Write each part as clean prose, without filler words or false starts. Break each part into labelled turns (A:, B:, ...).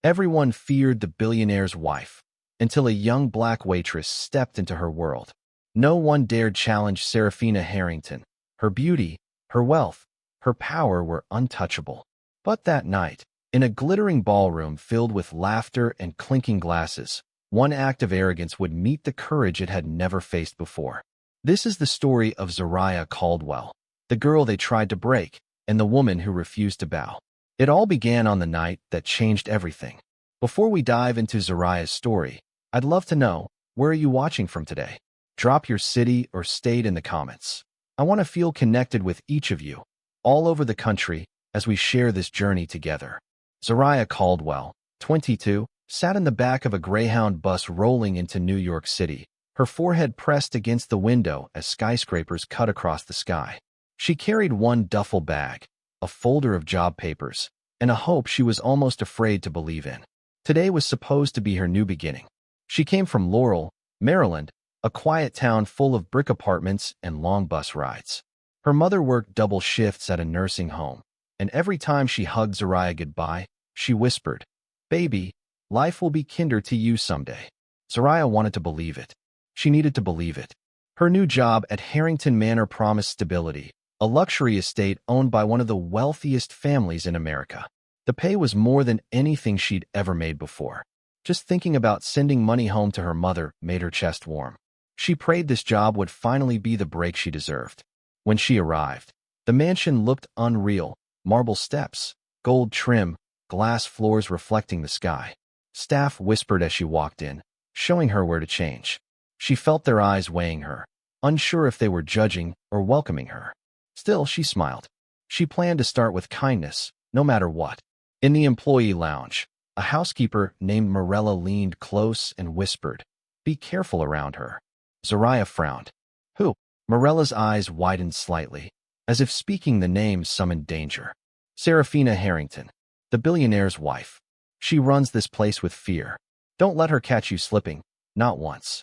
A: Everyone feared the billionaire's wife, until a young black waitress stepped into her world. No one dared challenge Serafina Harrington. Her beauty, her wealth, her power were untouchable. But that night, in a glittering ballroom filled with laughter and clinking glasses, one act of arrogance would meet the courage it had never faced before. This is the story of Zariyah Caldwell, the girl they tried to break, and the woman who refused to bow. It all began on the night that changed everything. Before we dive into Zariyah's story, I'd love to know, where are you watching from today? Drop your city or state in the comments. I want to feel connected with each of you, all over the country, as we share this journey together. Zariyah Caldwell, 22, sat in the back of a Greyhound bus rolling into New York City, her forehead pressed against the window as skyscrapers cut across the sky. She carried one duffel bag, a folder of job papers, and a hope she was almost afraid to believe in. Today was supposed to be her new beginning. She came from Laurel, Maryland, a quiet town full of brick apartments and long bus rides. Her mother worked double shifts at a nursing home, and every time she hugged Zariyah goodbye, she whispered, "Baby, life will be kinder to you someday." Zariyah wanted to believe it. She needed to believe it. Her new job at Harrington Manor promised stability, a luxury estate owned by one of the wealthiest families in America. The pay was more than anything she'd ever made before. Just thinking about sending money home to her mother made her chest warm. She prayed this job would finally be the break she deserved. When she arrived, the mansion looked unreal: marble steps, gold trim, glass floors reflecting the sky. Staff whispered as she walked in, showing her where to change. She felt their eyes weighing her, unsure if they were judging or welcoming her. Still, she smiled. She planned to start with kindness, no matter what. In the employee lounge, a housekeeper named Morella leaned close and whispered, "Be careful around her." Zariyah frowned. "Who?" Morella's eyes widened slightly, as if speaking the name summoned danger. "Serafina Harrington, the billionaire's wife. She runs this place with fear. Don't let her catch you slipping, not once."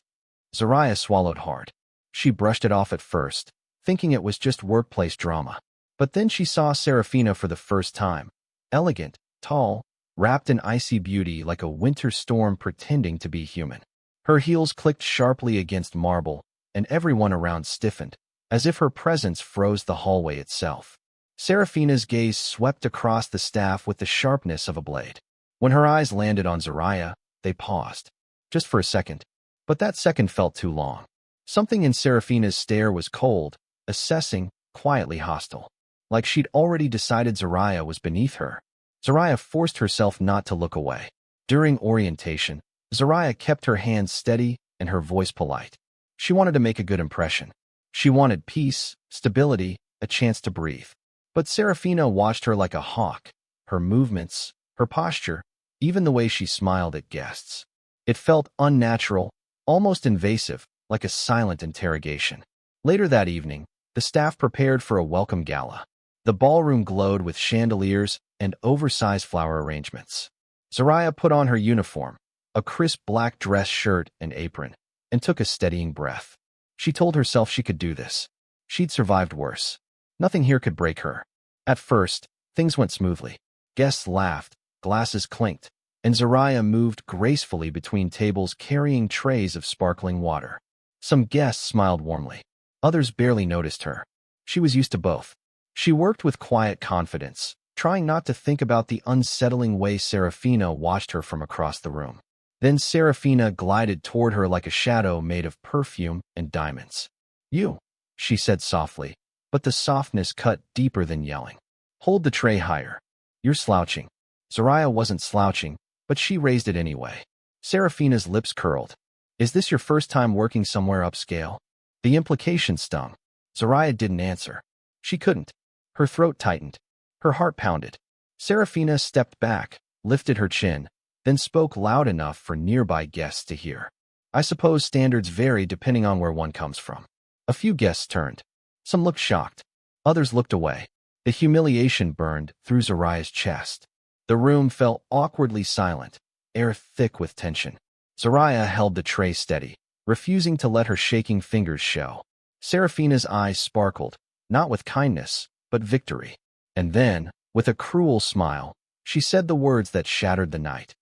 A: Zariyah swallowed hard. She brushed it off at first, thinking it was just workplace drama. But then she saw Serafina for the first time, elegant, tall, wrapped in icy beauty like a winter storm pretending to be human. Her heels clicked sharply against marble, and everyone around stiffened, as if her presence froze the hallway itself. Serafina's gaze swept across the staff with the sharpness of a blade. When her eyes landed on Zariyah, they paused. Just for a second. But that second felt too long. Something in Serafina's stare was cold, assessing, quietly hostile. Like she'd already decided Zariyah was beneath her. Zariyah forced herself not to look away. During orientation, Zariyah kept her hands steady and her voice polite. She wanted to make a good impression. She wanted peace, stability, a chance to breathe. But Serafina watched her like a hawk, her movements, her posture, even the way she smiled at guests. It felt unnatural, almost invasive, like a silent interrogation. Later that evening, the staff prepared for a welcome gala. The ballroom glowed with chandeliers and oversized flower arrangements. Zariyah put on her uniform, a crisp black dress shirt and apron, and took a steadying breath. She told herself she could do this. She'd survived worse. Nothing here could break her. At first, things went smoothly. Guests laughed, glasses clinked, and Zariyah moved gracefully between tables carrying trays of sparkling water. Some guests smiled warmly. Others barely noticed her. She was used to both. She worked with quiet confidence, trying not to think about the unsettling way Serafina watched her from across the room. Then Serafina glided toward her like a shadow made of perfume and diamonds. "You," she said softly, but the softness cut deeper than yelling. "Hold the tray higher. You're slouching." Zariyah wasn't slouching, but she raised it anyway. Serafina's lips curled. "Is this your first time working somewhere upscale?" The implication stung. Zariyah didn't answer. She couldn't. Her throat tightened. Her heart pounded. Serafina stepped back, lifted her chin, then spoke loud enough for nearby guests to hear. "I suppose standards vary depending on where one comes from." A few guests turned. Some looked shocked. Others looked away. The humiliation burned through Zariyah's chest. The room felt awkwardly silent, air thick with tension. Zariyah held the tray steady, refusing to let her shaking fingers show. Serafina's eyes sparkled, not with kindness, but victory. And then, with a cruel smile, she said the words that shattered the night.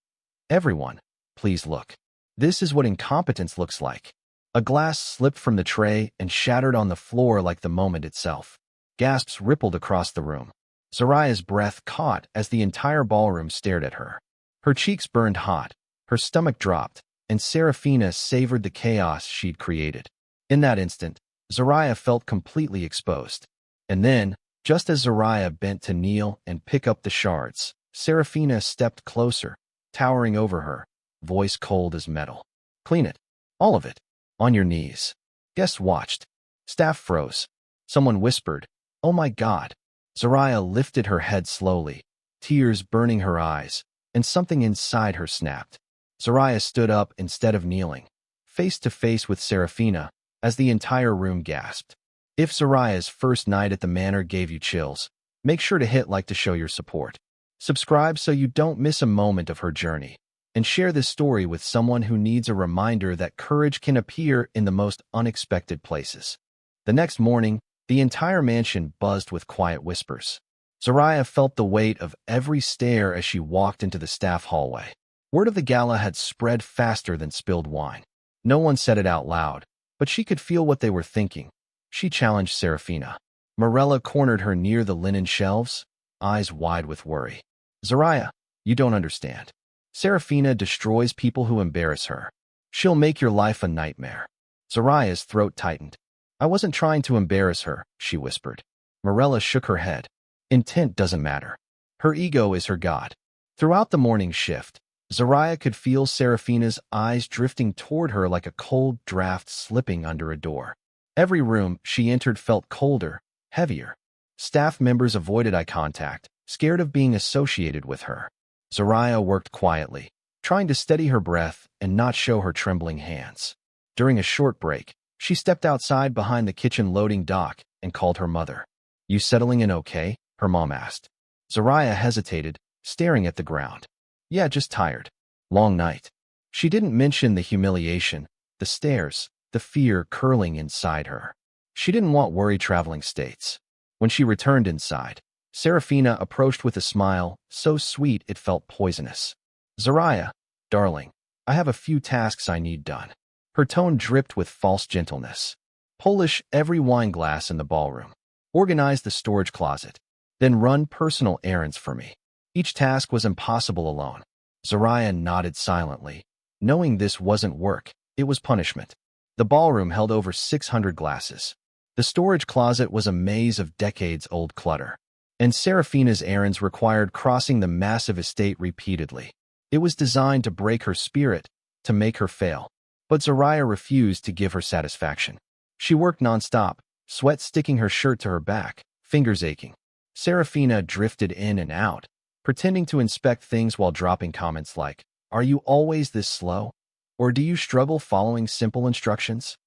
A: Everyone, please look. This is what incompetence looks like. A glass slipped from the tray and shattered on the floor like the moment itself. Gasps rippled across the room. Zariyah's breath caught as the entire ballroom stared at her. Her cheeks burned hot, her stomach dropped, and Serafina savored the chaos she'd created. In that instant, Zariyah felt completely exposed. And then, just as Zariyah bent to kneel and pick up the shards, Serafina stepped closer, towering over her, voice cold as metal. "Clean it. All of it. On your knees." Guests watched. Staff froze. Someone whispered, "Oh my God." Zariyah lifted her head slowly, tears burning her eyes, and something inside her snapped. Zariyah stood up instead of kneeling, face to face with Serafina, as the entire room gasped. If Zariyah's first night at the manor gave you chills, make sure to hit like to show your support. Subscribe so you don't miss a moment of her journey, and share this story with someone who needs a reminder that courage can appear in the most unexpected places. The next morning, the entire mansion buzzed with quiet whispers. Zariyah felt the weight of every stare as she walked into the staff hallway. Word of the gala had spread faster than spilled wine. No one said it out loud, but she could feel what they were thinking. She challenged Serafina. Morella cornered her near the linen shelves, eyes wide with worry. "Zariyah, you don't understand. Serafina destroys people who embarrass her. She'll make your life a nightmare." Zariyah's throat tightened. "I wasn't trying to embarrass her," she whispered. Morella shook her head. "Intent doesn't matter. Her ego is her god." Throughout the morning shift, Zariyah could feel Serafina's eyes drifting toward her like a cold draft slipping under a door. Every room she entered felt colder, heavier. Staff members avoided eye contact, scared of being associated with her. Zariyah worked quietly, trying to steady her breath and not show her trembling hands. During a short break, she stepped outside behind the kitchen loading dock and called her mother. "You settling in okay?" her mom asked. Zariyah hesitated, staring at the ground. "Yeah, just tired. Long night." She didn't mention the humiliation, the stares, the fear curling inside her. She didn't want worry traveling states. When she returned inside, Serafina approached with a smile, so sweet it felt poisonous. "Zariyah, darling, I have a few tasks I need done." Her tone dripped with false gentleness. "Polish every wine glass in the ballroom. Organize the storage closet. Then run personal errands for me." Each task was impossible alone. Zariyah nodded silently. Knowing this wasn't work, it was punishment. The ballroom held over 600 glasses. The storage closet was a maze of decades-old clutter. And Serafina's errands required crossing the massive estate repeatedly. It was designed to break her spirit, to make her fail. But Zariyah refused to give her satisfaction. She worked nonstop, sweat sticking her shirt to her back, fingers aching. Serafina drifted in and out, pretending to inspect things while dropping comments like, "Are you always this slow? Or do you struggle following simple instructions?"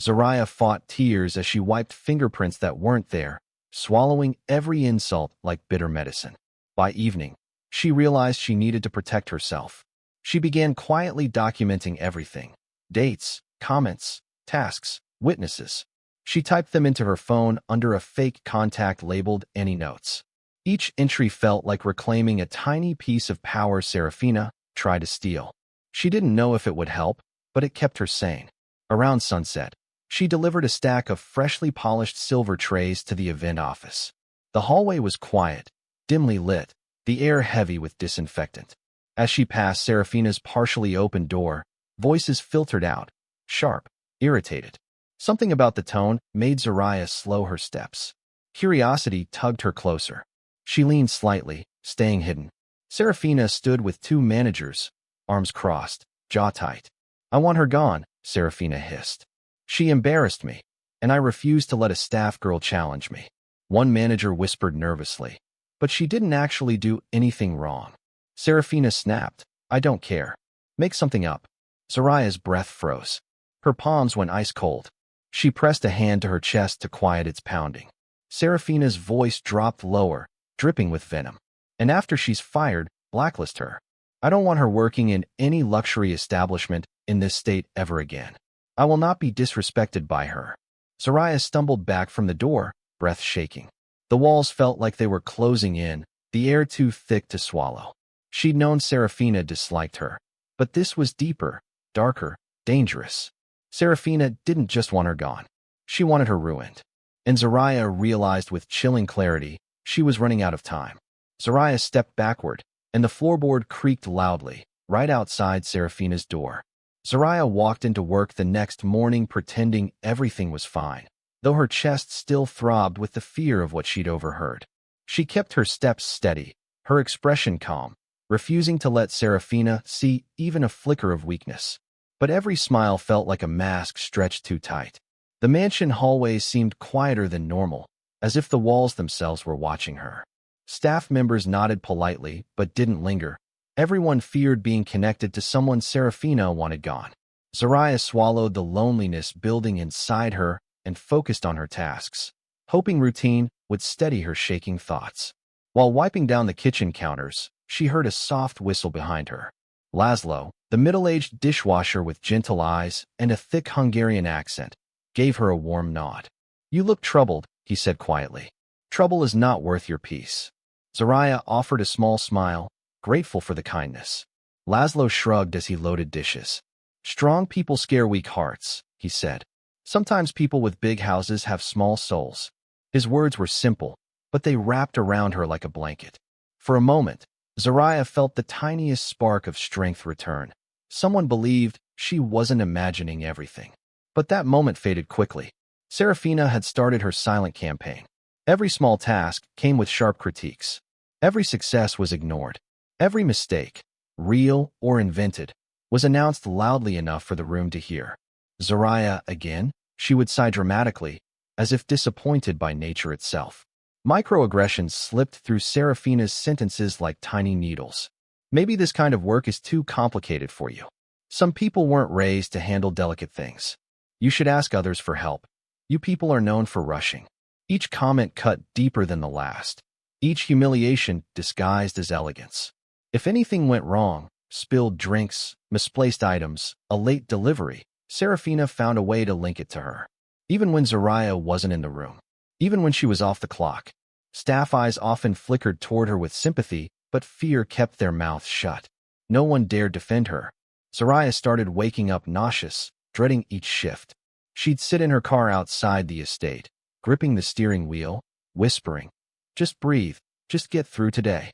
A: Zariyah fought tears as she wiped fingerprints that weren't there, swallowing every insult like bitter medicine. By evening, she realized she needed to protect herself. She began quietly documenting everything: dates, comments, tasks, witnesses. She typed them into her phone under a fake contact labeled "Any Notes." Each entry felt like reclaiming a tiny piece of power Serafina tried to steal. She didn't know if it would help, but it kept her sane. Around sunset, she delivered a stack of freshly polished silver trays to the event office. The hallway was quiet, dimly lit, the air heavy with disinfectant. As she passed Serafina's partially open door, voices filtered out, sharp, irritated. Something about the tone made Zariyah slow her steps. Curiosity tugged her closer. She leaned slightly, staying hidden. Serafina stood with two managers, arms crossed, jaw tight. "I want her gone," Serafina hissed. "She embarrassed me, and I refused to let a staff girl challenge me." One manager whispered nervously, "But she didn't actually do anything wrong." Serafina snapped, "I don't care. Make something up." Zariyah's breath froze. Her palms went ice cold. She pressed a hand to her chest to quiet its pounding. Serafina's voice dropped lower, dripping with venom. "And after she's fired, blacklist her. I don't want her working in any luxury establishment in this state ever again. I will not be disrespected by her." Zariyah stumbled back from the door, breath shaking. The walls felt like they were closing in, the air too thick to swallow. She'd known Serafina disliked her. But this was deeper, darker, dangerous. Serafina didn't just want her gone. She wanted her ruined. And Zariyah realized with chilling clarity she was running out of time. Zariyah stepped backward, and the floorboard creaked loudly, right outside Serafina's door. Zariyah walked into work the next morning pretending everything was fine, though her chest still throbbed with the fear of what she'd overheard. She kept her steps steady, her expression calm, refusing to let Serafina see even a flicker of weakness. But every smile felt like a mask stretched too tight. The mansion hallways seemed quieter than normal, as if the walls themselves were watching her. Staff members nodded politely, but didn't linger. Everyone feared being connected to someone Serafina wanted gone. Zariyah swallowed the loneliness building inside her and focused on her tasks, hoping routine would steady her shaking thoughts. While wiping down the kitchen counters, she heard a soft whistle behind her. Laszlo, the middle-aged dishwasher with gentle eyes and a thick Hungarian accent, gave her a warm nod. "You look troubled," he said quietly. "Trouble is not worth your peace." Zariyah offered a small smile, grateful for the kindness. Laszlo shrugged as he loaded dishes. "Strong people scare weak hearts," he said. "Sometimes people with big houses have small souls." His words were simple, but they wrapped around her like a blanket. For a moment, Zariyah felt the tiniest spark of strength return. Someone believed she wasn't imagining everything. But that moment faded quickly. Serafina had started her silent campaign. Every small task came with sharp critiques. Every success was ignored. Every mistake, real or invented, was announced loudly enough for the room to hear. "Zariyah again?" she would sigh dramatically, as if disappointed by nature itself. Microaggressions slipped through Serafina's sentences like tiny needles. "Maybe this kind of work is too complicated for you. Some people weren't raised to handle delicate things. You should ask others for help. You people are known for rushing." Each comment cut deeper than the last. Each humiliation disguised as elegance. If anything went wrong, spilled drinks, misplaced items, a late delivery, Serafina found a way to link it to her. Even when Zariyah wasn't in the room. Even when she was off the clock. Staff eyes often flickered toward her with sympathy, but fear kept their mouths shut. No one dared defend her. Zariyah started waking up nauseous, dreading each shift. She'd sit in her car outside the estate, gripping the steering wheel, whispering, "Just breathe, just get through today."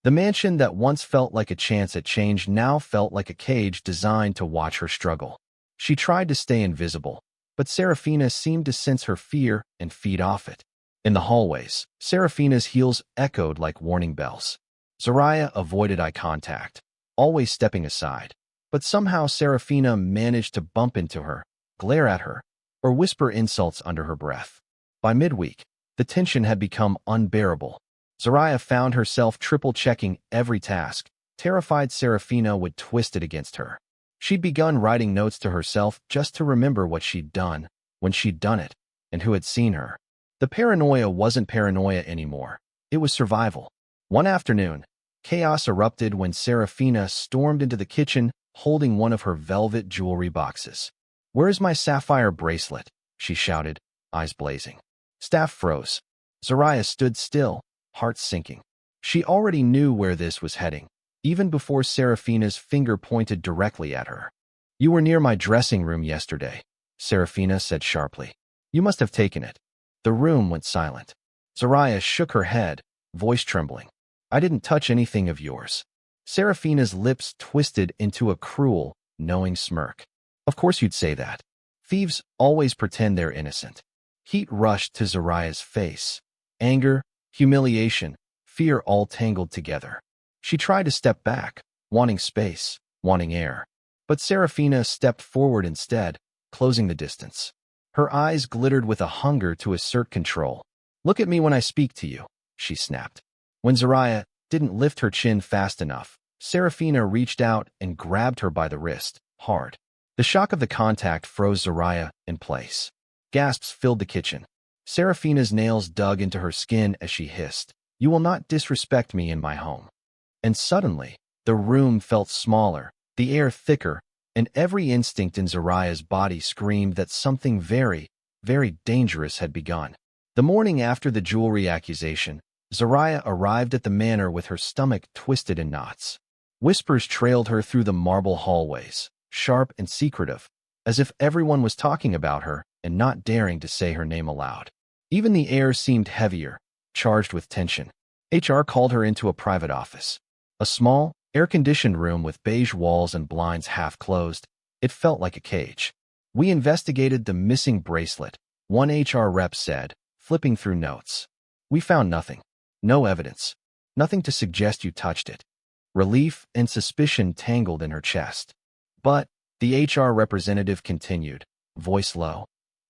A: The mansion that once felt like a chance at change now felt like a cage designed to watch her struggle. She tried to stay invisible, but Serafina seemed to sense her fear and feed off it. In the hallways, Serafina's heels echoed like warning bells. Zariyah avoided eye contact, always stepping aside. But somehow Serafina managed to bump into her, glare at her, or whisper insults under her breath. By midweek, the tension had become unbearable. Zariyah found herself triple-checking every task, terrified Serafina would twist it against her. She'd begun writing notes to herself just to remember what she'd done, when she'd done it, and who had seen her. The paranoia wasn't paranoia anymore. It was survival. One afternoon, chaos erupted when Serafina stormed into the kitchen, holding one of her velvet jewelry boxes. "Where's my sapphire bracelet?" she shouted, eyes blazing. Staff froze. Zariyah stood still, heart sinking. She already knew where this was heading, even before Serafina's finger pointed directly at her. "You were near my dressing room yesterday," Serafina said sharply. "You must have taken it." The room went silent. Zariyah shook her head, voice trembling. "I didn't touch anything of yours." Serafina's lips twisted into a cruel, knowing smirk. "Of course you'd say that. Thieves always pretend they're innocent." Heat rushed to Zariyah's face. Anger, humiliation, fear all tangled together. She tried to step back, wanting space, wanting air. But Serafina stepped forward instead, closing the distance. Her eyes glittered with a hunger to assert control. "Look at me when I speak to you," she snapped. When Zariyah didn't lift her chin fast enough, Serafina reached out and grabbed her by the wrist, hard. The shock of the contact froze Zariyah in place. Gasps filled the kitchen. Serafina's nails dug into her skin as she hissed, "You will not disrespect me in my home." And suddenly, the room felt smaller, the air thicker, and every instinct in Zariyah's body screamed that something very, very dangerous had begun. The morning after the jewelry accusation, Zariyah arrived at the manor with her stomach twisted in knots. Whispers trailed her through the marble hallways, sharp and secretive, as if everyone was talking about her and not daring to say her name aloud. Even the air seemed heavier, charged with tension. HR called her into a private office. A small, air-conditioned room with beige walls and blinds half closed. It felt like a cage. "We investigated the missing bracelet," one HR rep said, flipping through notes. "We found nothing. No evidence. Nothing to suggest you touched it." Relief and suspicion tangled in her chest. "But," the HR representative continued, voice low,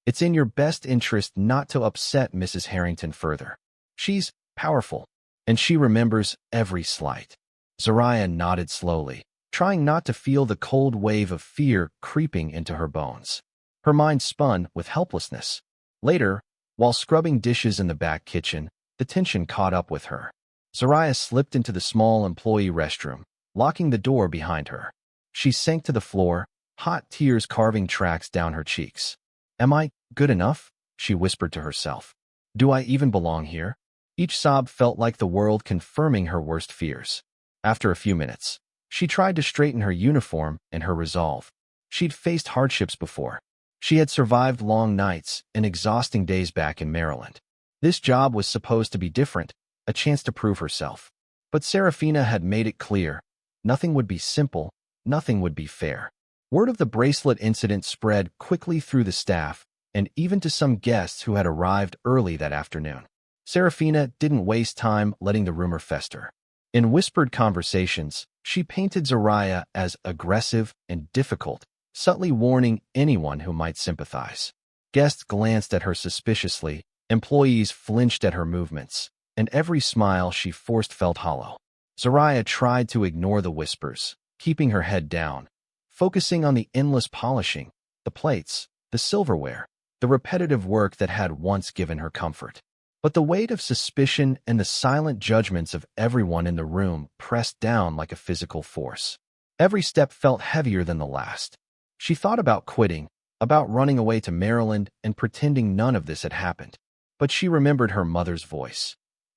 A: "it's in your best interest not to upset Mrs. Harrington further. She's powerful, and she remembers every slight." Zariyah nodded slowly, trying not to feel the cold wave of fear creeping into her bones. Her mind spun with helplessness. Later, while scrubbing dishes in the back kitchen, the tension caught up with her. Zariyah slipped into the small employee restroom, locking the door behind her. She sank to the floor, hot tears carving tracks down her cheeks. "Am I good enough?" she whispered to herself. "Do I even belong here?" Each sob felt like the world confirming her worst fears. After a few minutes, she tried to straighten her uniform and her resolve. She'd faced hardships before. She had survived long nights and exhausting days back in Maryland. This job was supposed to be different, a chance to prove herself. But Serafina had made it clear, nothing would be simple, nothing would be fair. Word of the bracelet incident spread quickly through the staff, and even to some guests who had arrived early that afternoon. Serafina didn't waste time letting the rumor fester. In whispered conversations, she painted Zariyah as aggressive and difficult, subtly warning anyone who might sympathize. Guests glanced at her suspiciously, employees flinched at her movements, and every smile she forced felt hollow. Zariyah tried to ignore the whispers, keeping her head down, focusing on the endless polishing, the plates, the silverware, the repetitive work that had once given her comfort. But the weight of suspicion and the silent judgments of everyone in the room pressed down like a physical force. Every step felt heavier than the last. She thought about quitting, about running away to Maryland and pretending none of this had happened. But she remembered her mother's voice.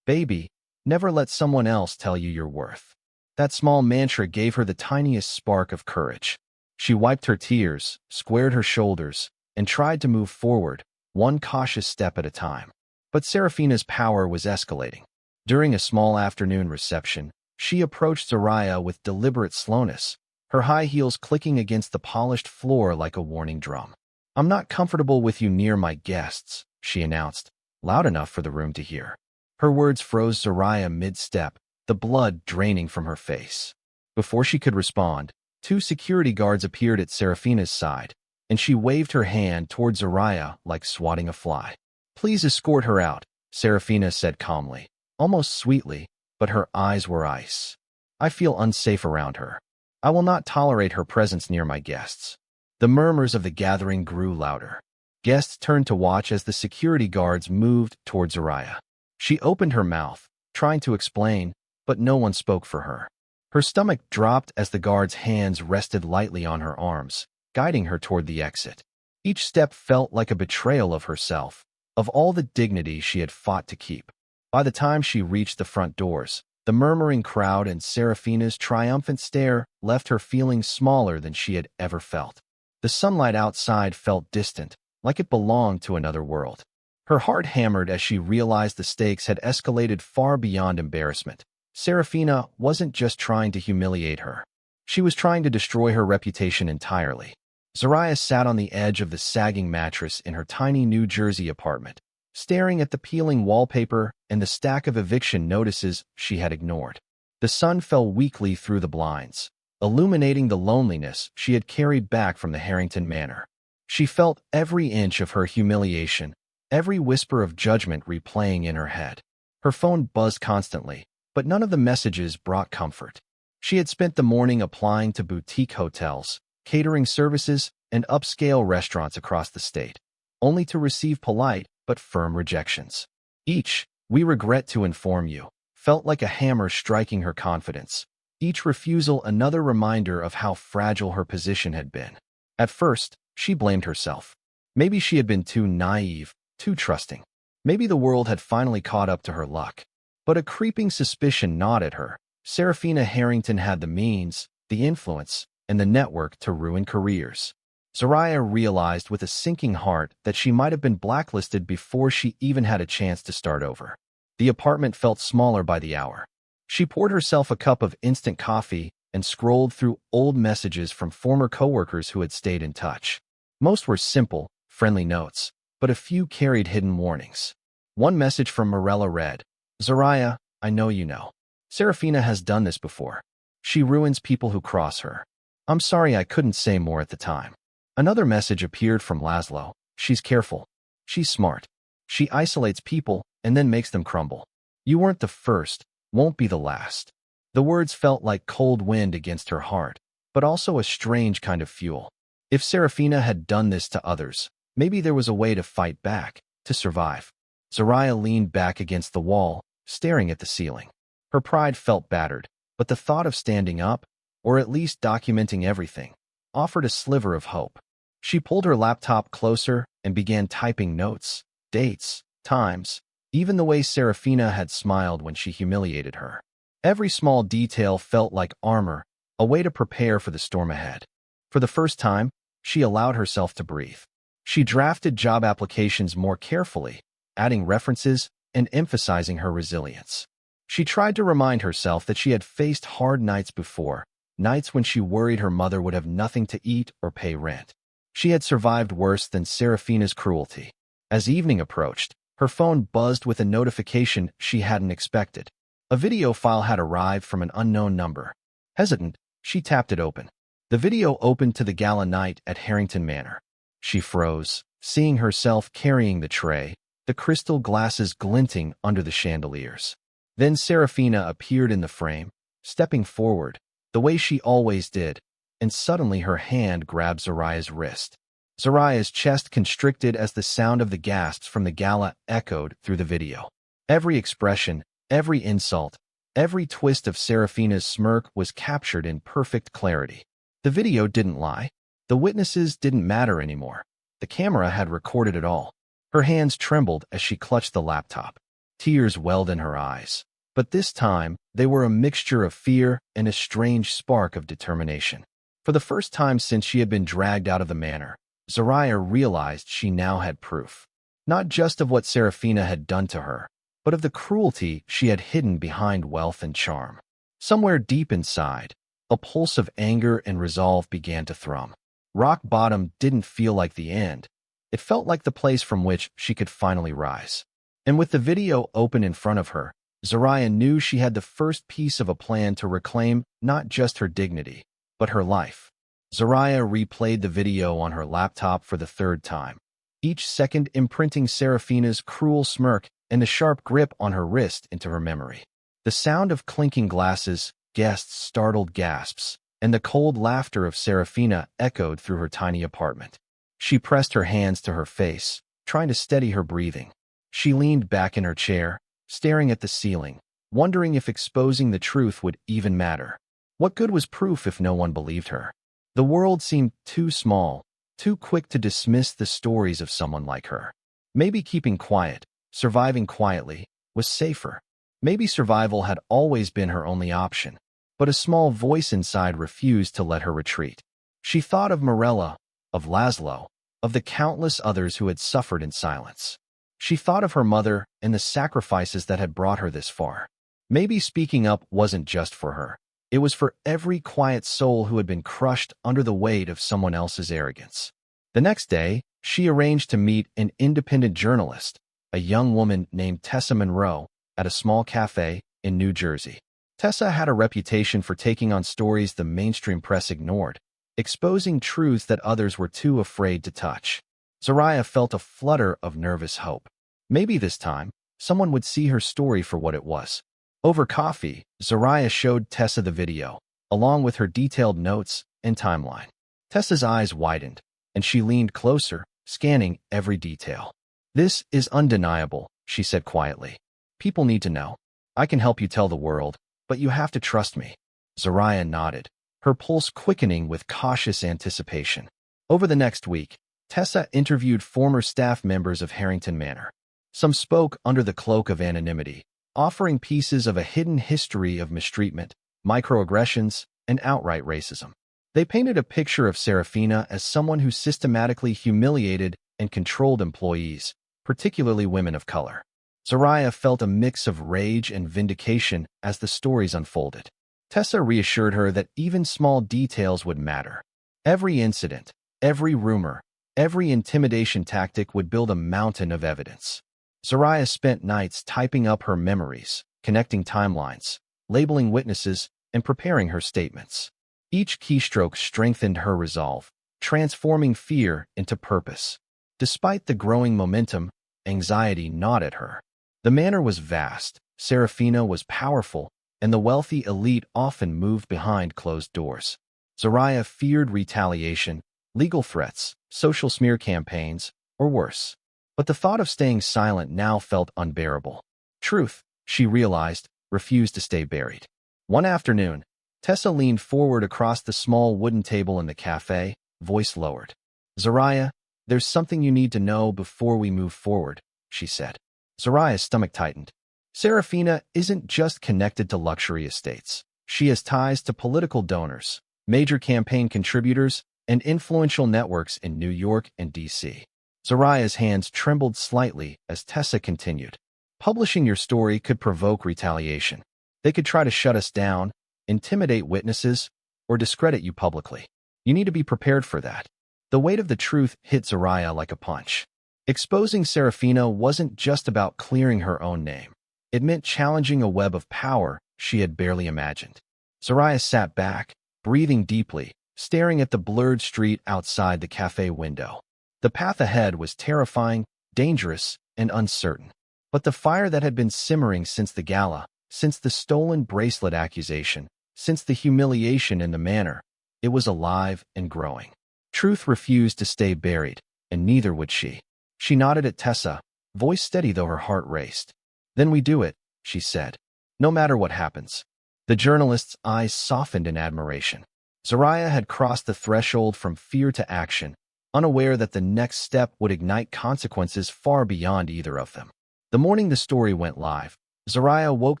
A: "Baby, never let someone else tell you your worth." That small mantra gave her the tiniest spark of courage. She wiped her tears, squared her shoulders, and tried to move forward, one cautious step at a time. But Serafina's power was escalating. During a small afternoon reception, she approached Zariyah with deliberate slowness, her high heels clicking against the polished floor like a warning drum. "I'm not comfortable with you near my guests," she announced, loud enough for the room to hear. Her words froze Zariyah mid-step, the blood draining from her face. Before she could respond, two security guards appeared at Serafina's side, and she waved her hand toward Zariyah like swatting a fly. "Please escort her out," Serafina said calmly, almost sweetly, but her eyes were ice. "I feel unsafe around her. I will not tolerate her presence near my guests." The murmurs of the gathering grew louder. Guests turned to watch as the security guards moved toward Zariyah. She opened her mouth, trying to explain, but no one spoke for her. Her stomach dropped as the guards' hands rested lightly on her arms, guiding her toward the exit. Each step felt like a betrayal of herself, of all the dignity she had fought to keep. By the time she reached the front doors, the murmuring crowd and Serafina's triumphant stare left her feeling smaller than she had ever felt. The sunlight outside felt distant, like it belonged to another world. Her heart hammered as she realized the stakes had escalated far beyond embarrassment. Serafina wasn't just trying to humiliate her. She was trying to destroy her reputation entirely. Zariyah sat on the edge of the sagging mattress in her tiny New Jersey apartment, staring at the peeling wallpaper and the stack of eviction notices she had ignored. The sun fell weakly through the blinds, illuminating the loneliness she had carried back from the Harrington Manor. She felt every inch of her humiliation, every whisper of judgment replaying in her head. Her phone buzzed constantly, but none of the messages brought comfort. She had spent the morning applying to boutique hotels, catering services, and upscale restaurants across the state, only to receive polite but firm rejections. Each, "We regret to inform you," felt like a hammer striking her confidence. Each refusal another reminder of how fragile her position had been. At first, she blamed herself. Maybe she had been too naive, too trusting. Maybe the world had finally caught up to her luck. But a creeping suspicion gnawed at her, Serafina Harrington had the means, the influence, and the network to ruin careers. Zariyah realized with a sinking heart that she might have been blacklisted before she even had a chance to start over. The apartment felt smaller by the hour. She poured herself a cup of instant coffee and scrolled through old messages from former coworkers who had stayed in touch. Most were simple, friendly notes, but a few carried hidden warnings. One message from Morella read, "Zariyah, I know you know. Serafina has done this before. She ruins people who cross her. I'm sorry I couldn't say more at the time." Another message appeared from Laszlo. "She's careful. She's smart. She isolates people and then makes them crumble. You weren't the first, won't be the last." The words felt like cold wind against her heart, but also a strange kind of fuel. If Serafina had done this to others, maybe there was a way to fight back, to survive. Zariyah leaned back against the wall, staring at the ceiling. Her pride felt battered, but the thought of standing up, or at least documenting everything, offered a sliver of hope. She pulled her laptop closer and began typing notes, dates, times, even the way Serafina had smiled when she humiliated her. Every small detail felt like armor, a way to prepare for the storm ahead. For the first time, she allowed herself to breathe. She drafted job applications more carefully, adding references and emphasizing her resilience. She tried to remind herself that she had faced hard nights before, nights when she worried her mother would have nothing to eat or pay rent. She had survived worse than Serafina's cruelty. As evening approached, her phone buzzed with a notification she hadn't expected. A video file had arrived from an unknown number. Hesitant, she tapped it open. The video opened to the gala night at Harrington Manor. She froze, seeing herself carrying the tray, the crystal glasses glinting under the chandeliers. Then Serafina appeared in the frame, stepping forward, the way she always did, and suddenly her hand grabbed Zariyah's wrist. Zariyah's chest constricted as the sound of the gasps from the gala echoed through the video. Every expression, every insult, every twist of Serafina's smirk was captured in perfect clarity. The video didn't lie. The witnesses didn't matter anymore. The camera had recorded it all. Her hands trembled as she clutched the laptop. Tears welled in her eyes. But this time, they were a mixture of fear and a strange spark of determination. For the first time since she had been dragged out of the manor, Zariyah realized she now had proof. Not just of what Serafina had done to her, but of the cruelty she had hidden behind wealth and charm. Somewhere deep inside, a pulse of anger and resolve began to thrum. Rock bottom didn't feel like the end. It felt like the place from which she could finally rise. And with the video open in front of her, Zariyah knew she had the first piece of a plan to reclaim not just her dignity, but her life. Zariyah replayed the video on her laptop for the third time, each second imprinting Serafina's cruel smirk and the sharp grip on her wrist into her memory. The sound of clinking glasses, guests' startled gasps, and the cold laughter of Serafina echoed through her tiny apartment. She pressed her hands to her face, trying to steady her breathing. She leaned back in her chair, staring at the ceiling, wondering if exposing the truth would even matter. What good was proof if no one believed her? The world seemed too small, too quick to dismiss the stories of someone like her. Maybe keeping quiet, surviving quietly, was safer. Maybe survival had always been her only option, but a small voice inside refused to let her retreat. She thought of Morella, of Laszlo, of the countless others who had suffered in silence. She thought of her mother and the sacrifices that had brought her this far. Maybe speaking up wasn't just for her. It was for every quiet soul who had been crushed under the weight of someone else's arrogance. The next day, she arranged to meet an independent journalist, a young woman named Tessa Monroe, at a small cafe in New Jersey. Tessa had a reputation for taking on stories the mainstream press ignored, exposing truths that others were too afraid to touch. Zariyah felt a flutter of nervous hope. Maybe this time, someone would see her story for what it was. Over coffee, Zariyah showed Tessa the video, along with her detailed notes and timeline. Tessa's eyes widened, and she leaned closer, scanning every detail. "This is undeniable," she said quietly. "People need to know. I can help you tell the world, but you have to trust me." Zariyah nodded, her pulse quickening with cautious anticipation. Over the next week, Tessa interviewed former staff members of Harrington Manor. Some spoke under the cloak of anonymity, offering pieces of a hidden history of mistreatment, microaggressions, and outright racism. They painted a picture of Serafina as someone who systematically humiliated and controlled employees, particularly women of color. Zariyah felt a mix of rage and vindication as the stories unfolded. Tessa reassured her that even small details would matter. Every incident, every rumor, every intimidation tactic would build a mountain of evidence. Zariyah spent nights typing up her memories, connecting timelines, labeling witnesses, and preparing her statements. Each keystroke strengthened her resolve, transforming fear into purpose. Despite the growing momentum, anxiety gnawed at her. The manor was vast, Serafina was powerful, and the wealthy elite often moved behind closed doors. Zariyah feared retaliation, legal threats, social smear campaigns, or worse. But the thought of staying silent now felt unbearable. Truth, she realized, refused to stay buried. One afternoon, Tessa leaned forward across the small wooden table in the cafe, voice lowered. "Zariyah, there's something you need to know before we move forward," she said. Zariyah's stomach tightened. Serafina isn't just connected to luxury estates. She has ties to political donors, major campaign contributors, and influential networks in New York and D.C. Zariyah's hands trembled slightly as Tessa continued. "Publishing your story could provoke retaliation. They could try to shut us down, intimidate witnesses, or discredit you publicly. You need to be prepared for that." The weight of the truth hit Zariyah like a punch. Exposing Serafina wasn't just about clearing her own name. It meant challenging a web of power she had barely imagined. Zariyah sat back, breathing deeply, staring at the blurred street outside the cafe window. The path ahead was terrifying, dangerous, and uncertain. But the fire that had been simmering since the gala, since the stolen bracelet accusation, since the humiliation in the manor, it was alive and growing. Truth refused to stay buried, and neither would she. She nodded at Tessa, voice steady though her heart raced. "Then we do it," she said. "No matter what happens." The journalist's eyes softened in admiration. Zariyah had crossed the threshold from fear to action, unaware that the next step would ignite consequences far beyond either of them. The morning the story went live, Zariyah woke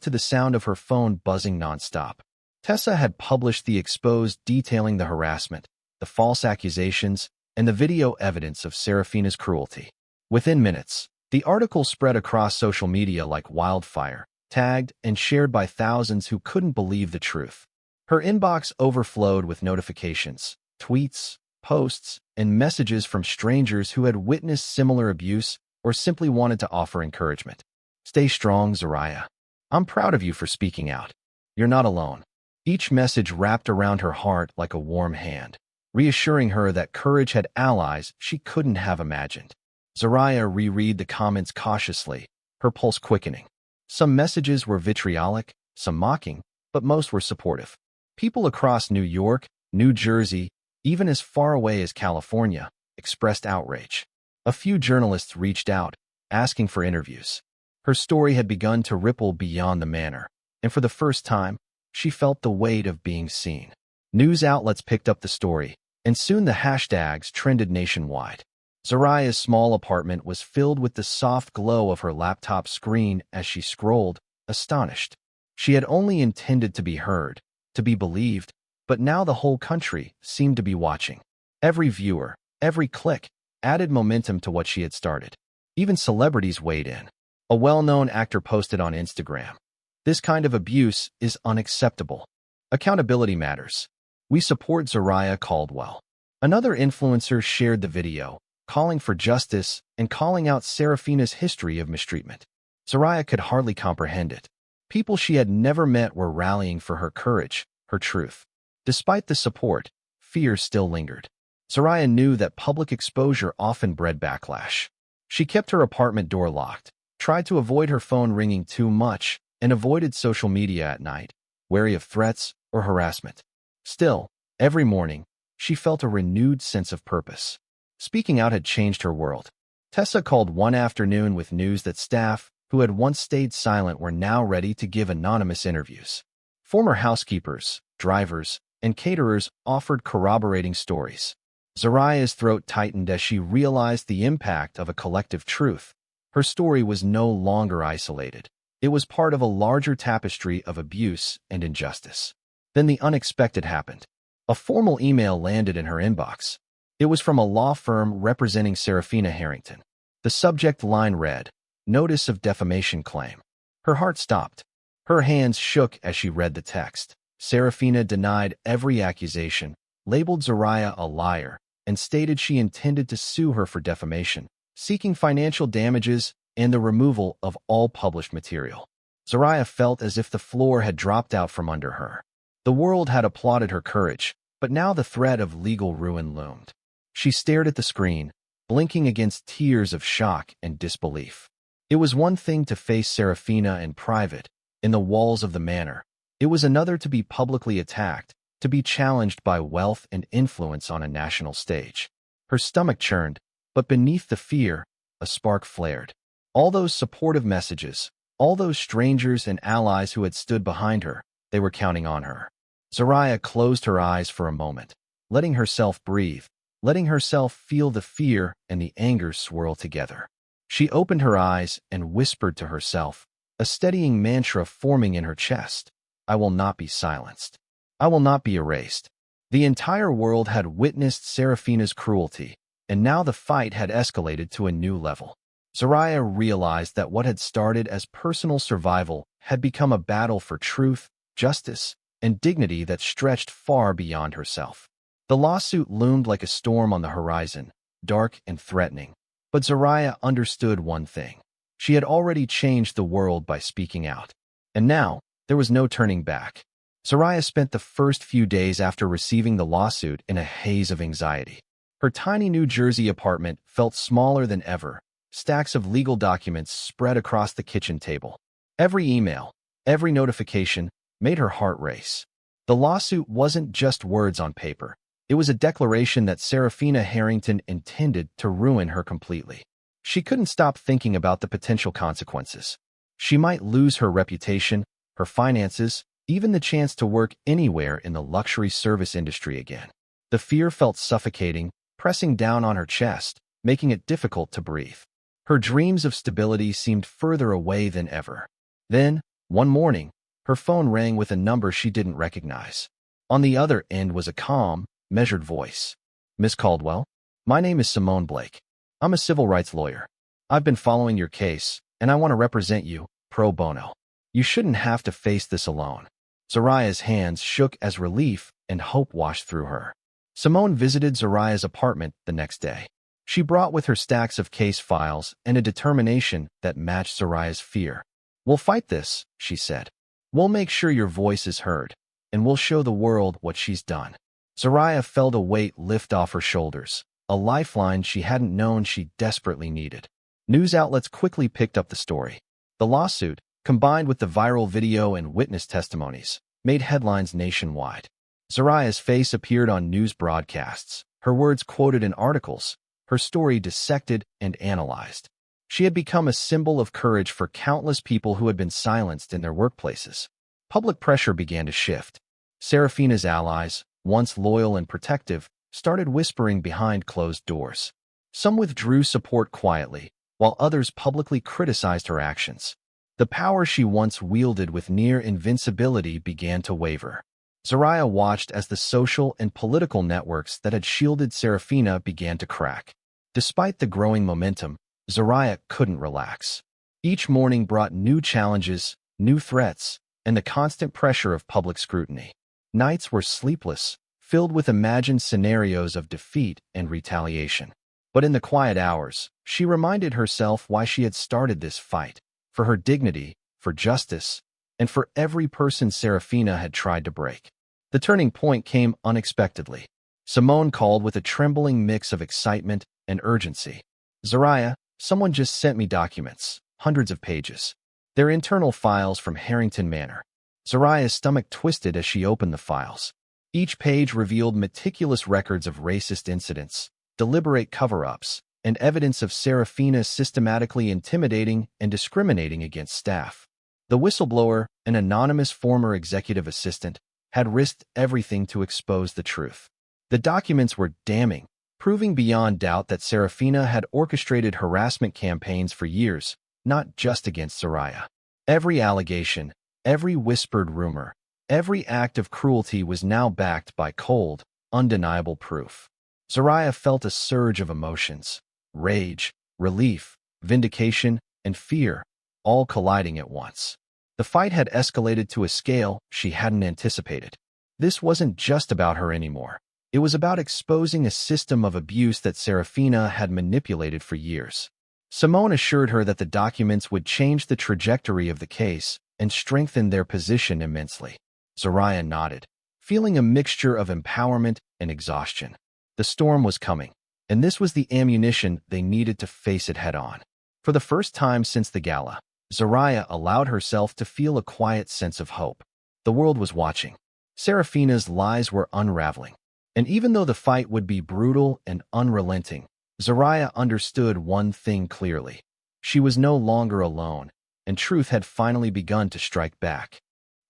A: to the sound of her phone buzzing nonstop. Tessa had published the expose detailing the harassment, the false accusations, and the video evidence of Serafina's cruelty. Within minutes, the article spread across social media like wildfire, tagged and shared by thousands who couldn't believe the truth. Her inbox overflowed with notifications, tweets, posts, and messages from strangers who had witnessed similar abuse or simply wanted to offer encouragement. "Stay strong, Zariyah. I'm proud of you for speaking out. You're not alone." Each message wrapped around her heart like a warm hand, reassuring her that courage had allies she couldn't have imagined. Zariyah reread the comments cautiously, her pulse quickening. Some messages were vitriolic, some mocking, but most were supportive. People across New York, New Jersey, even as far away as California, expressed outrage. A few journalists reached out, asking for interviews. Her story had begun to ripple beyond the manor, and for the first time, she felt the weight of being seen. News outlets picked up the story, and soon the hashtags trended nationwide. Zariyah's small apartment was filled with the soft glow of her laptop screen as she scrolled, astonished. She had only intended to be heard, to be believed, but now the whole country seemed to be watching. Every viewer, every click, added momentum to what she had started. Even celebrities weighed in. A well-known actor posted on Instagram, "This kind of abuse is unacceptable. Accountability matters. We support Zariyah Caldwell." Another influencer shared the video, calling for justice and calling out Serafina's history of mistreatment. Zariyah could hardly comprehend it. People she had never met were rallying for her courage, her truth. Despite the support, fear still lingered. Zariyah knew that public exposure often bred backlash. She kept her apartment door locked, tried to avoid her phone ringing too much, and avoided social media at night, wary of threats or harassment. Still, every morning, she felt a renewed sense of purpose. Speaking out had changed her world. Tessa called one afternoon with news that staff, who had once stayed silent, were now ready to give anonymous interviews. Former housekeepers, drivers, and caterers offered corroborating stories. Zariyah's throat tightened as she realized the impact of a collective truth. Her story was no longer isolated. It was part of a larger tapestry of abuse and injustice. Then the unexpected happened. A formal email landed in her inbox. It was from a law firm representing Serafina Harrington. The subject line read, "Notice of defamation claim." Her heart stopped. Her hands shook as she read the text. Serafina denied every accusation, labeled Zariyah a liar, and stated she intended to sue her for defamation, seeking financial damages and the removal of all published material. Zariyah felt as if the floor had dropped out from under her. The world had applauded her courage, but now the threat of legal ruin loomed. She stared at the screen, blinking against tears of shock and disbelief. It was one thing to face Serafina in private, in the walls of the manor. It was another to be publicly attacked, to be challenged by wealth and influence on a national stage. Her stomach churned, but beneath the fear, a spark flared. All those supportive messages, all those strangers and allies who had stood behind her, they were counting on her. Zariyah closed her eyes for a moment, letting herself breathe, letting herself feel the fear and the anger swirl together. She opened her eyes and whispered to herself, a steadying mantra forming in her chest. I will not be silenced. I will not be erased. The entire world had witnessed Serafina's cruelty, and now the fight had escalated to a new level. Zariyah realized that what had started as personal survival had become a battle for truth, justice, and dignity that stretched far beyond herself. The lawsuit loomed like a storm on the horizon, dark and threatening. But Zariyah understood one thing. She had already changed the world by speaking out. And now, there was no turning back. Zariyah spent the first few days after receiving the lawsuit in a haze of anxiety. Her tiny New Jersey apartment felt smaller than ever, stacks of legal documents spread across the kitchen table. Every email, every notification, made her heart race. The lawsuit wasn't just words on paper. It was a declaration that Serafina Harrington intended to ruin her completely. She couldn't stop thinking about the potential consequences. She might lose her reputation, her finances, even the chance to work anywhere in the luxury service industry again. The fear felt suffocating, pressing down on her chest, making it difficult to breathe. Her dreams of stability seemed further away than ever. Then, one morning, her phone rang with a number she didn't recognize. On the other end was a calm, measured voice. "Miss Caldwell, my name is Simone Blake. I'm a civil rights lawyer. I've been following your case, and I want to represent you, pro bono. You shouldn't have to face this alone." Zariyah's hands shook as relief and hope washed through her. Simone visited Zariyah's apartment the next day. She brought with her stacks of case files and a determination that matched Zariyah's fear. "We'll fight this," she said. "We'll make sure your voice is heard, and we'll show the world what she's done." Zariyah felt a weight lift off her shoulders, a lifeline she hadn't known she desperately needed. News outlets quickly picked up the story. The lawsuit, combined with the viral video and witness testimonies, made headlines nationwide. Zariyah's face appeared on news broadcasts, her words quoted in articles, her story dissected and analyzed. She had become a symbol of courage for countless people who had been silenced in their workplaces. Public pressure began to shift. Serafina's allies, once loyal and protective, started whispering behind closed doors. Some withdrew support quietly, while others publicly criticized her actions. The power she once wielded with near invincibility began to waver. Zariyah watched as the social and political networks that had shielded Serafina began to crack. Despite the growing momentum, Zariyah couldn't relax. Each morning brought new challenges, new threats, and the constant pressure of public scrutiny. Nights were sleepless, filled with imagined scenarios of defeat and retaliation. But in the quiet hours, she reminded herself why she had started this fight: for her dignity, for justice, and for every person Serafina had tried to break. The turning point came unexpectedly. Simone called with a trembling mix of excitement and urgency. "Zariyah, someone just sent me documents, hundreds of pages. They're internal files from Harrington Manor." Zariyah's stomach twisted as she opened the files. Each page revealed meticulous records of racist incidents, deliberate cover-ups, and evidence of Serafina systematically intimidating and discriminating against staff. The whistleblower, an anonymous former executive assistant, had risked everything to expose the truth. The documents were damning, proving beyond doubt that Serafina had orchestrated harassment campaigns for years, not just against Zariyah. Every allegation, every whispered rumor, every act of cruelty was now backed by cold, undeniable proof. Zariyah felt a surge of emotions: rage, relief, vindication, and fear, all colliding at once. The fight had escalated to a scale she hadn't anticipated. This wasn't just about her anymore. It was about exposing a system of abuse that Serafina had manipulated for years. Simone assured her that the documents would change the trajectory of the case and strengthen their position immensely. Zariyah nodded, feeling a mixture of empowerment and exhaustion. The storm was coming, and this was the ammunition they needed to face it head-on. For the first time since the gala, Zariyah allowed herself to feel a quiet sense of hope. The world was watching. Serafina's lies were unraveling. And even though the fight would be brutal and unrelenting, Zariyah understood one thing clearly. She was no longer alone, and truth had finally begun to strike back.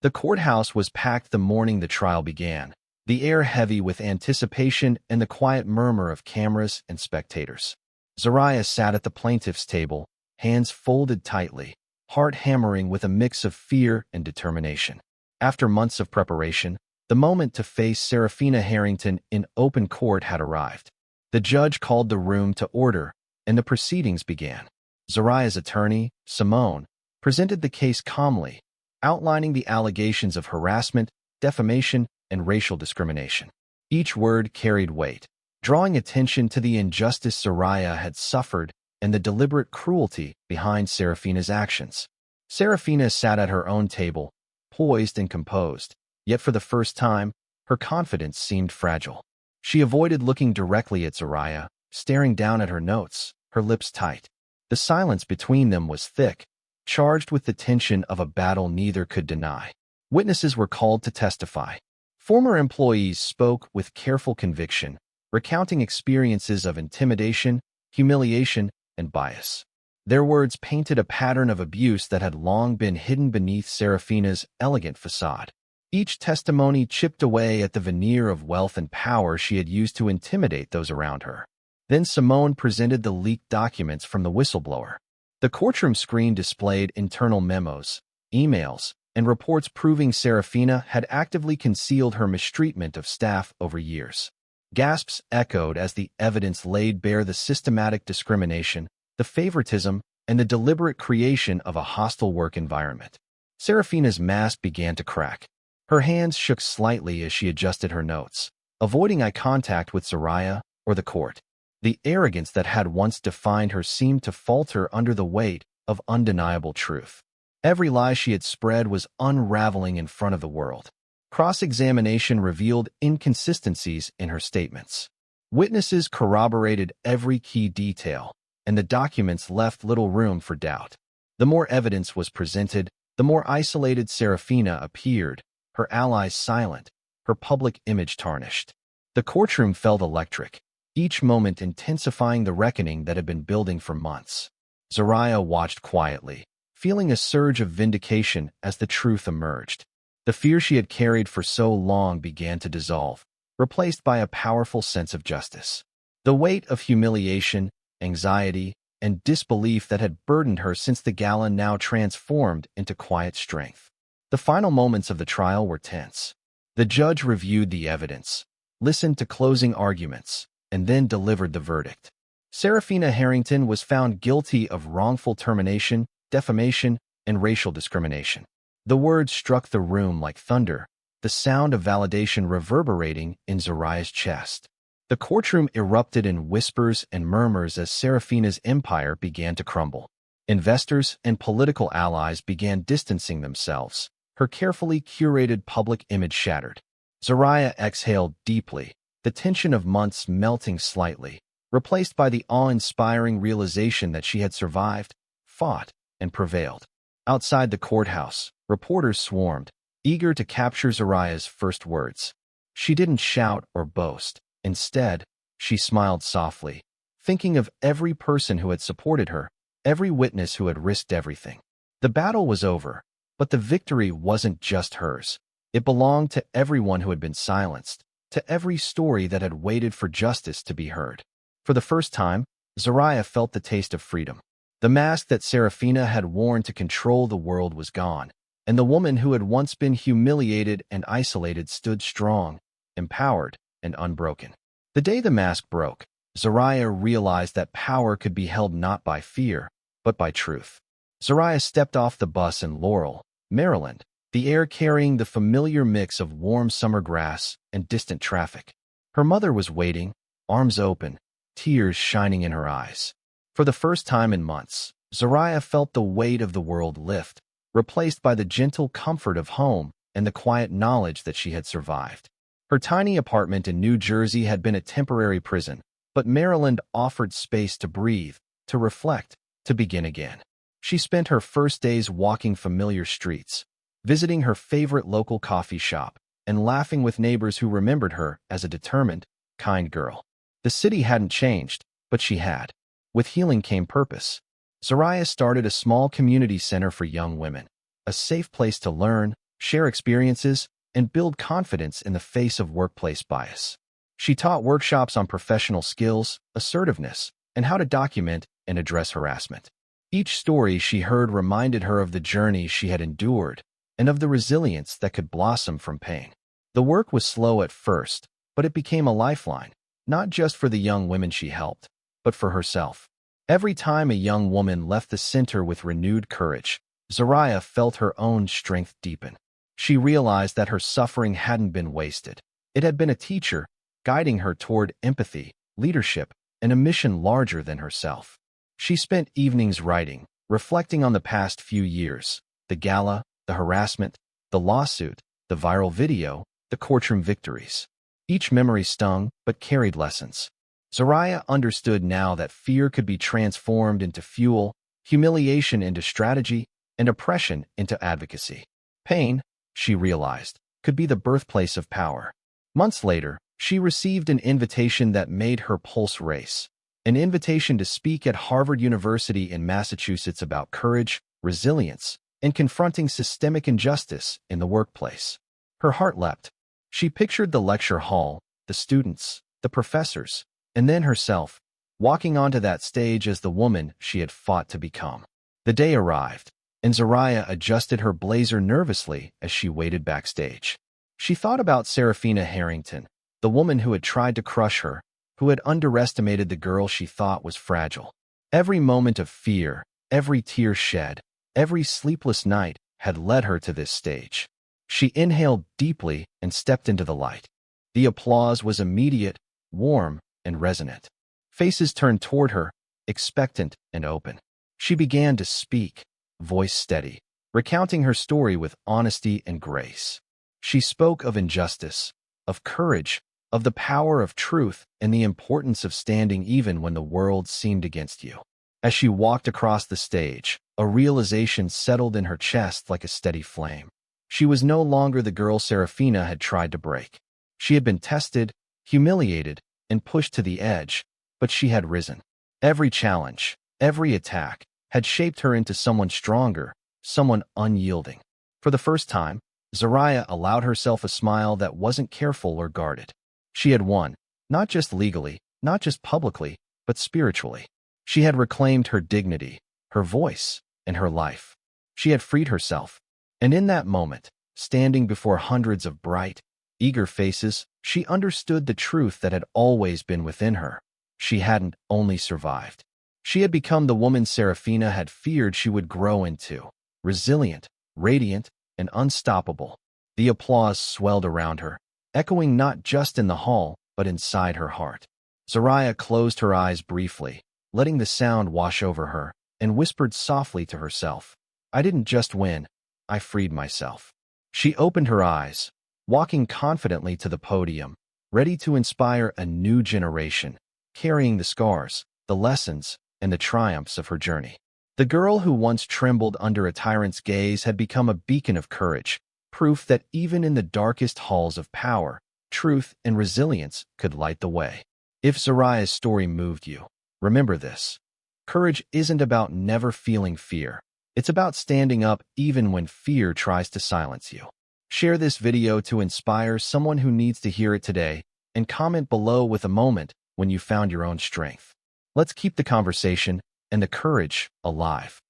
A: The courthouse was packed the morning the trial began, the air heavy with anticipation and the quiet murmur of cameras and spectators. Zariyah sat at the plaintiff's table, hands folded tightly, heart hammering with a mix of fear and determination. After months of preparation, the moment to face Serafina Harrington in open court had arrived. The judge called the room to order, and the proceedings began. Zariyah's attorney, Simone, presented the case calmly, outlining the allegations of harassment, defamation, and racial discrimination. Each word carried weight, drawing attention to the injustice Zariyah had suffered and the deliberate cruelty behind Serafina's actions. Serafina sat at her own table, poised and composed, yet for the first time, her confidence seemed fragile. She avoided looking directly at Zariyah, staring down at her notes, her lips tight. The silence between them was thick, charged with the tension of a battle neither could deny. Witnesses were called to testify. Former employees spoke with careful conviction, recounting experiences of intimidation, humiliation, and bias. Their words painted a pattern of abuse that had long been hidden beneath Serafina's elegant facade. Each testimony chipped away at the veneer of wealth and power she had used to intimidate those around her. Then Simone presented the leaked documents from the whistleblower. The courtroom screen displayed internal memos, emails, and reports proving Serafina had actively concealed her mistreatment of staff over years. Gasps echoed as the evidence laid bare the systematic discrimination, the favoritism, and the deliberate creation of a hostile work environment. Serafina's mask began to crack. Her hands shook slightly as she adjusted her notes, avoiding eye contact with Zariyah or the court. The arrogance that had once defined her seemed to falter under the weight of undeniable truth. Every lie she had spread was unraveling in front of the world. Cross-examination revealed inconsistencies in her statements. Witnesses corroborated every key detail, and the documents left little room for doubt. The more evidence was presented, the more isolated Serafina appeared, her allies silent, her public image tarnished. The courtroom felt electric, each moment intensifying the reckoning that had been building for months. Zariyah watched quietly, feeling a surge of vindication as the truth emerged. The fear she had carried for so long began to dissolve, replaced by a powerful sense of justice. The weight of humiliation, anxiety, and disbelief that had burdened her since the gala now transformed into quiet strength. The final moments of the trial were tense. The judge reviewed the evidence, listened to closing arguments, and then delivered the verdict. Serafina Harrington was found guilty of wrongful termination, defamation, and racial discrimination. The words struck the room like thunder, the sound of validation reverberating in Zariyah's chest. The courtroom erupted in whispers and murmurs as Serafina's empire began to crumble. Investors and political allies began distancing themselves. Her carefully curated public image shattered. Zariyah exhaled deeply, the tension of months melting slightly, replaced by the awe-inspiring realization that she had survived, fought, and prevailed. Outside the courthouse, reporters swarmed, eager to capture Zariyah's first words. She didn't shout or boast. Instead, she smiled softly, thinking of every person who had supported her, every witness who had risked everything. The battle was over, but the victory wasn't just hers. It belonged to everyone who had been silenced, to every story that had waited for justice to be heard. For the first time, Zariyah felt the taste of freedom. The mask that Seraphina had worn to control the world was gone, and the woman who had once been humiliated and isolated stood strong, empowered, and unbroken. The day the mask broke, Zariyah realized that power could be held not by fear, but by truth. Zariyah stepped off the bus in Laurel, Maryland, the air carrying the familiar mix of warm summer grass and distant traffic. Her mother was waiting, arms open, tears shining in her eyes. For the first time in months, Zariyah felt the weight of the world lift, replaced by the gentle comfort of home and the quiet knowledge that she had survived. Her tiny apartment in New Jersey had been a temporary prison, but Maryland offered space to breathe, to reflect, to begin again. She spent her first days walking familiar streets, visiting her favorite local coffee shop, and laughing with neighbors who remembered her as a determined, kind girl. The city hadn't changed, but she had. With healing came purpose. Zariyah started a small community center for young women, a safe place to learn, share experiences, and build confidence in the face of workplace bias. She taught workshops on professional skills, assertiveness, and how to document and address harassment. Each story she heard reminded her of the journey she had endured and of the resilience that could blossom from pain. The work was slow at first, but it became a lifeline, not just for the young women she helped, but for herself. Every time a young woman left the center with renewed courage, Zariyah felt her own strength deepen. She realized that her suffering hadn't been wasted. It had been a teacher, guiding her toward empathy, leadership, and a mission larger than herself. She spent evenings writing, reflecting on the past few years, the gala, the harassment, the lawsuit, the viral video, the courtroom victories. Each memory stung, but carried lessons. Zariyah understood now that fear could be transformed into fuel, humiliation into strategy, and oppression into advocacy. Pain, she realized, could be the birthplace of power. Months later, she received an invitation that made her pulse race. An invitation to speak at Harvard University in Massachusetts about courage, resilience, and confronting systemic injustice in the workplace. Her heart leapt. She pictured the lecture hall, the students, the professors, and then herself, walking onto that stage as the woman she had fought to become. The day arrived, and Zariyah adjusted her blazer nervously as she waited backstage. She thought about Seraphina Harrington, the woman who had tried to crush her, who had underestimated the girl she thought was fragile. Every moment of fear, every tear shed, every sleepless night had led her to this stage. She inhaled deeply and stepped into the light. The applause was immediate, warm, and resonant. Faces turned toward her, expectant and open. She began to speak, voice steady, recounting her story with honesty and grace. She spoke of injustice, of courage, of the power of truth, and the importance of standing even when the world seemed against you. As she walked across the stage, a realization settled in her chest like a steady flame. She was no longer the girl Seraphina had tried to break. She had been tested, humiliated, and pushed to the edge, but she had risen. Every challenge, every attack, had shaped her into someone stronger, someone unyielding. For the first time, Zariyah allowed herself a smile that wasn't careful or guarded. She had won, not just legally, not just publicly, but spiritually. She had reclaimed her dignity, her voice, and her life. She had freed herself. And in that moment, standing before hundreds of bright, eager faces, she understood the truth that had always been within her. She hadn't only survived. She had become the woman Seraphina had feared she would grow into, resilient, radiant, and unstoppable. The applause swelled around her, echoing not just in the hall, but inside her heart. Zariyah closed her eyes briefly, letting the sound wash over her, and whispered softly to herself, "I didn't just win, I freed myself." She opened her eyes, walking confidently to the podium, ready to inspire a new generation, carrying the scars, the lessons, and the triumphs of her journey. The girl who once trembled under a tyrant's gaze had become a beacon of courage, proof that even in the darkest halls of power, truth and resilience could light the way. If Zariyah's story moved you, remember this. Courage isn't about never feeling fear. It's about standing up even when fear tries to silence you. Share this video to inspire someone who needs to hear it today, and comment below with a moment when you found your own strength. Let's keep the conversation and the courage alive.